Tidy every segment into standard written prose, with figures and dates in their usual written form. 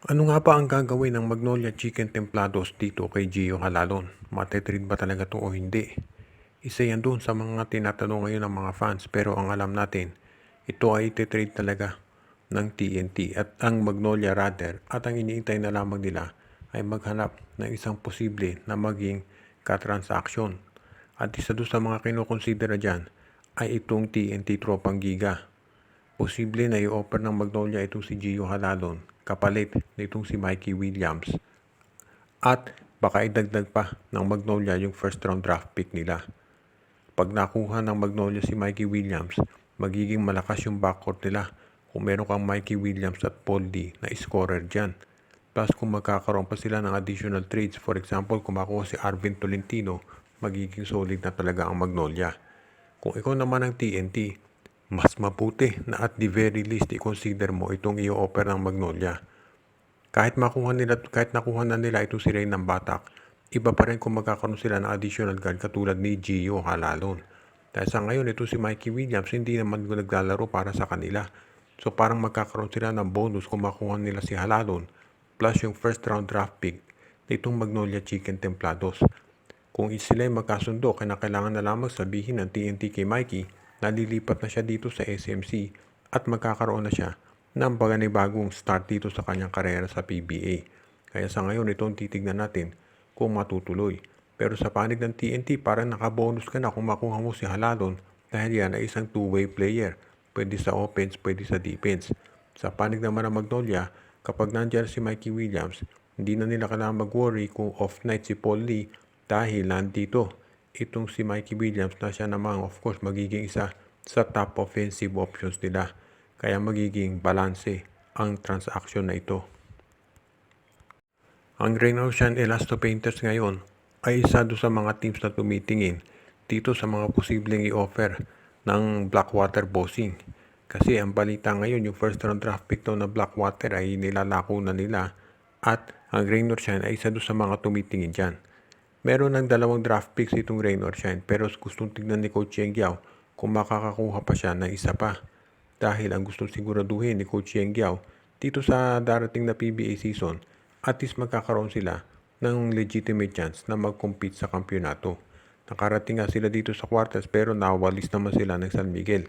Ano nga ba ang gagawin ng Magnolia Chicken Templados dito kay Gio Halalon? Mate-trade ba talaga to o hindi? Isa yan doon sa mga tinatanong ngayon ng mga fans, pero ang alam natin, ito ay ite-trade talaga ng TNT at ang Magnolia rather, at ang iniintay na lamang nila ay maghanap ng isang posible na maging katransaksyon. At isa doon sa mga kinukonsidera dyan ay itong TNT Tropang Giga. Posible na i-offer ng Magnolia itong si Gio Halalon kapalit nitong si Mikey Williams, at baka idagdag pa ng Magnolia yung first round draft pick nila. Pag nakuha ng Magnolia si Mikey Williams, magiging malakas yung backcourt nila kung meron kang Mikey Williams at Paul D na scorer dyan. Plus kung magkakaroon pa sila ng additional trades, for example kung makuha si Arvin Tolentino, magiging solid na talaga ang Magnolia. Kung ikaw naman ang TNT, mas mabuti na at the very least i-consider mo itong i-offer ng Magnolia. Kahit nakuha na nila itong si Ray ng Batak, iba pa rin kung magkakaroon sila ng additional guard katulad ni Gio Halalon. Dahil sa ngayon, ito si Mikey Williams, hindi naman naglalaro para sa kanila. So parang magkakaroon sila ng bonus kung makuha nila si Halalon plus yung first round draft pick nitong Magnolia Chicken Templados. Kung sila ay magkasundo, kailangan na lamang sabihin ng TNT kay Mikey na lilipat na siya dito sa SMC at magkakaroon na siya ng bagong start dito sa kanyang karera sa PBA. Kaya sa ngayon, itong titignan natin kung matutuloy. Pero sa panig ng TNT, parang nakabonus ka na kung makuha mo si Halalon dahil yan ay isang two-way player. Pwede sa offense, pwede sa defense. Sa panig naman ng Magnolia, kapag nandiyan si Mikey Williams, hindi na nila kailangan mag-worry kung off-night si Paul Lee dahil nandito itong si Mikey Williams na siya naman of course magiging isa sa top offensive options nila. Kaya magiging balanse ang transaction na ito. Ang Rain Ocean Elasto Painters ngayon ay isa doon sa mga teams na tumitingin dito sa mga posibleng i-offer ng Blackwater Bossing. Kasi ang balita ngayon, yung first round draft pick daw na Blackwater ay nilalako na nila at ang Rain or Shine ay isa doon sa mga tumitingin dyan. Meron ng 2 draft picks itong Rain or Shine, pero gustong tignan ni Coach Yeng Giao kung makakakuha pa siya ng isa pa. Dahil ang gustong siguraduhin ni Coach Yeng Giao dito sa darating na PBA season, at least magkakaroon sila ng legitimate chance na mag-compete sa kampyonato. Nakarating nga sila dito sa quarters pero nawalis naman sila ng San Miguel.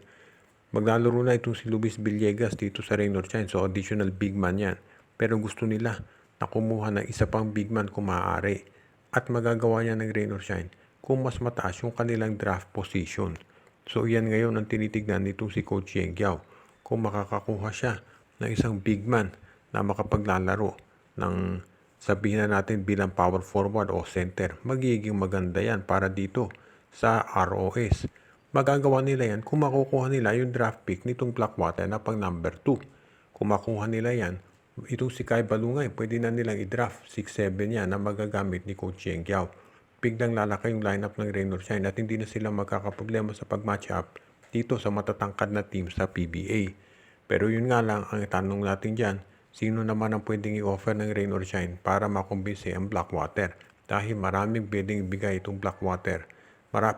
Maglalaro na itong si Luis Villegas dito sa Rain or Shine, so additional big man yan. Pero gusto nila na kumuha ng isa pang big man kung maaari. At magagawa niya ng Rain or Shine kung mas mataas yung kanilang draft position. So yan ngayon ang tinitignan nitong si Coach Yeng Giao. Kung makakakuha siya ng isang big man na makapaglalaro ng sabihin na natin bilang power forward o center, magiging maganda yan para dito sa ROS. Magagawa nila yan kung makukuha nila yung draft pick nitong Blackwater na pang number 2. Kung makuha nila yan, itong si Kai Balungay, pwede na nilang i-draft 6-7 yan na magagamit ni Coach Yeng Giao. Biglang lalaki yung lineup ng Rain or Shine at hindi na sila magkakaproblema sa pag-match up dito sa matatangkad na team sa PBA. Pero yun nga lang, ang tanong natin dyan, sino naman ang pwedeng i-offer ng Rain or Shine para makumbinsi ang Blackwater? Dahil maraming pwedeng ibigay itong Blackwater.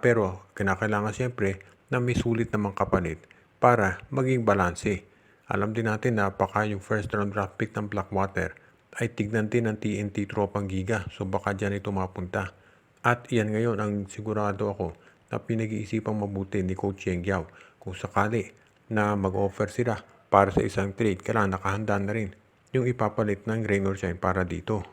Pero kinakailangan siyempre na may sulit namang kapalit para maging balanse. Alam din natin na baka yung first round draft pick ng Blackwater ay tignan din ng TNT Tropang Giga. So baka dyan ito mapunta. At iyan ngayon ang sigurado ako na pinag-iisipang mabuti ni Coach Yeng Giao. Kung sakali na mag-offer sila para sa isang trade, kailangan nakahanda na rin yung ipapalit ng Rain or Shine para dito.